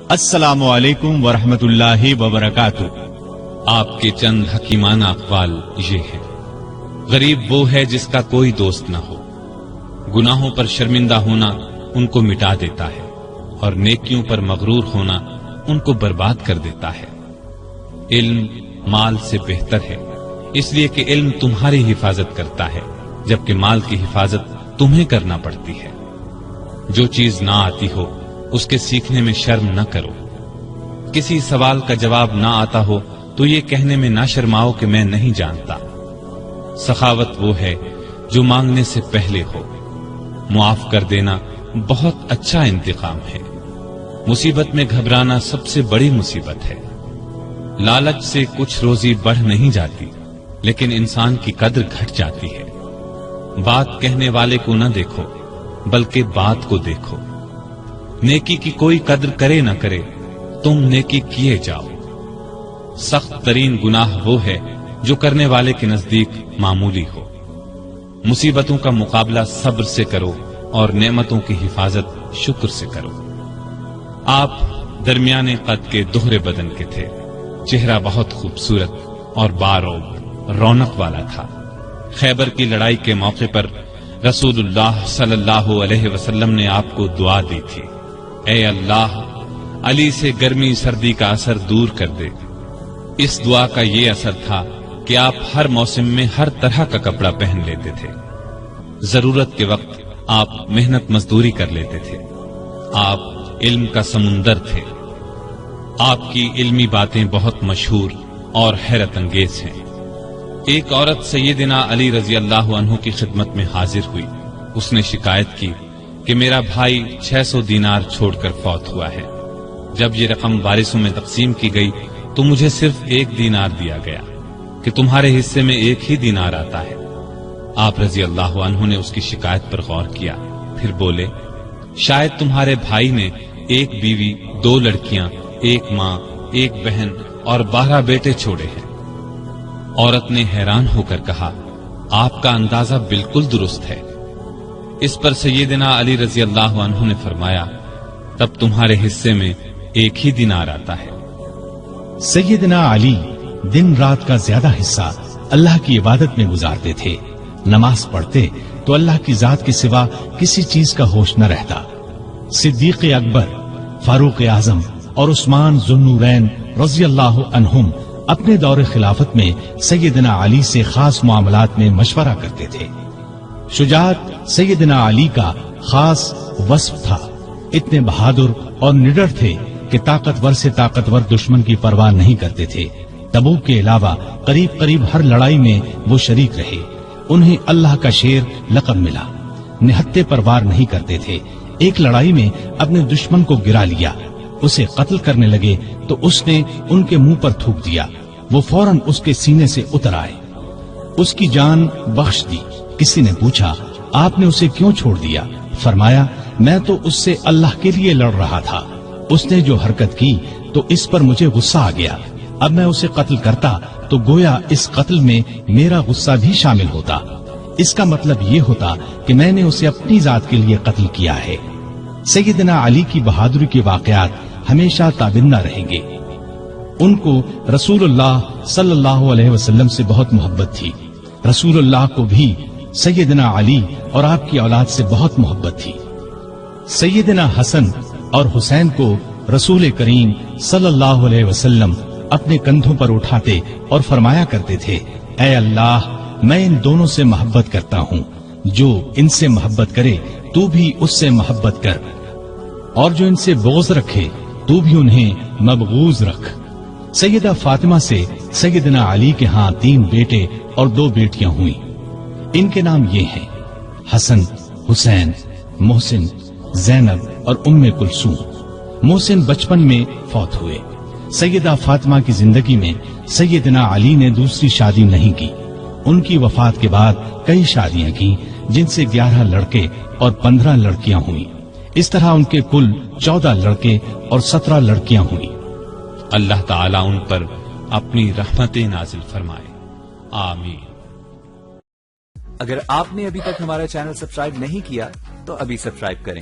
السلام علیکم ورحمۃ اللہ وبرکاتہ۔ آپ کے چند حکیمانہ اقوال یہ ہیں: غریب وہ ہے جس کا کوئی دوست نہ ہو، گناہوں پر شرمندہ ہونا ان کو مٹا دیتا ہے، اور نیکیوں پر مغرور ہونا ان کو برباد کر دیتا ہے۔ علم مال سے بہتر ہے، اس لیے کہ علم تمہاری حفاظت کرتا ہے، جبکہ مال کی حفاظت تمہیں کرنا پڑتی ہے۔ جو چیز نہ آتی ہو اس کے سیکھنے میں شرم نہ کرو۔ کسی سوال کا جواب نہ آتا ہو تو یہ کہنے میں نہ شرماؤ کہ میں نہیں جانتا۔ سخاوت وہ ہے جو مانگنے سے پہلے ہو۔ معاف کر دینا بہت اچھا انتقام ہے۔ مصیبت میں گھبرانا سب سے بڑی مصیبت ہے۔ لالچ سے کچھ روزی بڑھ نہیں جاتی، لیکن انسان کی قدر گھٹ جاتی ہے۔ بات کہنے والے کو نہ دیکھو بلکہ بات کو دیکھو۔ نیکی کی کوئی قدر کرے نہ کرے، تم نیکی کیے جاؤ۔ سخت ترین گناہ وہ ہے جو کرنے والے کے نزدیک معمولی ہو۔ مصیبتوں کا مقابلہ صبر سے کرو اور نعمتوں کی حفاظت شکر سے کرو۔ آپ درمیانے قد کے دوہرے بدن کے تھے، چہرہ بہت خوبصورت اور باروب رونق والا تھا۔ خیبر کی لڑائی کے موقع پر رسول اللہ صلی اللہ علیہ وسلم نے آپ کو دعا دی تھی: اے اللہ، علی سے گرمی سردی کا اثر دور کر دے۔ اس دعا کا یہ اثر تھا کہ آپ ہر موسم میں ہر طرح کا کپڑا پہن لیتے تھے۔ ضرورت کے وقت آپ محنت مزدوری کر لیتے تھے۔ آپ علم کا سمندر تھے۔ آپ کی علمی باتیں بہت مشہور اور حیرت انگیز ہیں۔ ایک عورت سیدنا علی رضی اللہ عنہ کی خدمت میں حاضر ہوئی۔ اس نے شکایت کی کہ میرا بھائی 600 دینار چھوڑ کر فوت ہوا ہے۔ جب یہ رقم وارثوں میں تقسیم کی گئی تو مجھے صرف 1 دینار دیا گیا کہ تمہارے حصے میں 1 ہی دینار آتا ہے۔ آپ رضی اللہ عنہ نے اس کی شکایت پر غور کیا، پھر بولے: شاید تمہارے بھائی نے 1 بیوی، 2 لڑکیاں، 1 ماں، 1 بہن اور 12 بیٹے چھوڑے ہیں۔ عورت نے حیران ہو کر کہا: آپ کا اندازہ بالکل درست ہے۔ اس پر سیدنا علی رضی اللہ عنہ نے فرمایا: تب تمہارے حصے میں 1 ہی دینار آتا ہے۔ سیدنا علی دن رات کا زیادہ حصہ اللہ کی عبادت میں گزارتے تھے۔ نماز پڑھتے تو اللہ کی ذات کے سوا کسی چیز کا ہوش نہ رہتا۔ صدیق اکبر، فاروق اعظم اور عثمان ذو النورین رضی اللہ عنہم اپنے دور خلافت میں سیدنا علی سے خاص معاملات میں مشورہ کرتے تھے۔ شجاعت سیدنا علی کا خاص وصف تھا۔ اتنے بہادر اور نڈر تھے کہ طاقتور سے طاقتور دشمن کی پرواہ نہیں کرتے تھے۔ تبوک کے علاوہ قریب قریب ہر لڑائی میں وہ شریک رہے۔ انہیں اللہ کا شیر لقب ملا۔ نہتے پر وار نہیں کرتے تھے۔ ایک لڑائی میں اپنے دشمن کو گرا لیا، اسے قتل کرنے لگے تو اس نے ان کے منہ پر تھوک دیا۔ وہ فوراً اس کے سینے سے اتر آئے، اس کی جان بخش دی۔ کسی نے پوچھا: آپ نے اسے کیوں چھوڑ دیا؟ فرمایا: میں تو اس سے اللہ کے لیے لڑ رہا تھا۔ اس نے جو حرکت کی تو اس پر مجھے غصہ آ گیا۔ اب میں اسے قتل کرتا تو گویا اس قتل میں میرا غصہ بھی شامل ہوتا۔ اس کا مطلب یہ ہوتا کہ میں نے اسے اپنی ذات کے لیے قتل کیا ہے۔ سیدنا علی کی بہادری کے واقعات ہمیشہ تابندہ رہیں گے۔ ان کو رسول اللہ صلی اللہ علیہ وسلم سے بہت محبت تھی۔ رسول اللہ کو بھی سیدنا علی اور آپ کی اولاد سے بہت محبت تھی۔ سیدنا حسن اور حسین کو رسول کریم صلی اللہ علیہ وسلم اپنے کندھوں پر اٹھاتے اور فرمایا کرتے تھے: اے اللہ، میں ان دونوں سے محبت کرتا ہوں، جو ان سے محبت کرے تو بھی اس سے محبت کر، اور جو ان سے بغض رکھے تو بھی انہیں مبغوض رکھ۔ سیدہ فاطمہ سے سیدنا علی کے ہاں 3 بیٹے اور 2 بیٹیاں ہوئیں۔ ان کے نام یہ ہیں: حسن، حسین، محسن، زینب اور کلثوم۔ محسن بچپن میں فوت ہوئے۔ سیدہ فاطمہ کی زندگی میں سیدنا علی نے دوسری شادی نہیں کی۔ ان کی وفات کے بعد کئی شادیاں کی، جن سے 11 لڑکے اور 15 لڑکیاں ہوئیں۔ اس طرح ان کے کل 14 لڑکے اور 17 لڑکیاں ہوئیں۔ اللہ تعالیٰ ان پر اپنی رحمتیں نازل فرمائے، آمین۔ اگر آپ نے ابھی تک ہمارا چینل سبسکرائب نہیں کیا تو ابھی سبسکرائب کریں